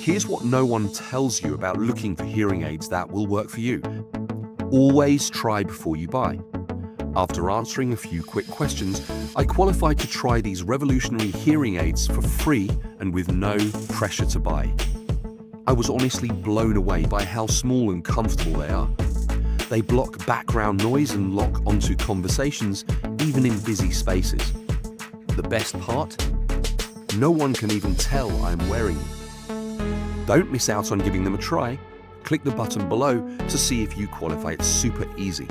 Here's what no one tells you about looking for hearing aids that will work for you. Always try before you buy. After answering a few quick questions, I qualified to try these revolutionary hearing aids for free and with no pressure to buy. I was honestly blown away by how small and comfortable they are. They block background noise and lock onto conversations, even in busy spaces. The best part? No one can even tell I'm wearing them. Don't miss out on giving them a try. Click the button below to see if you qualify. It's super easy.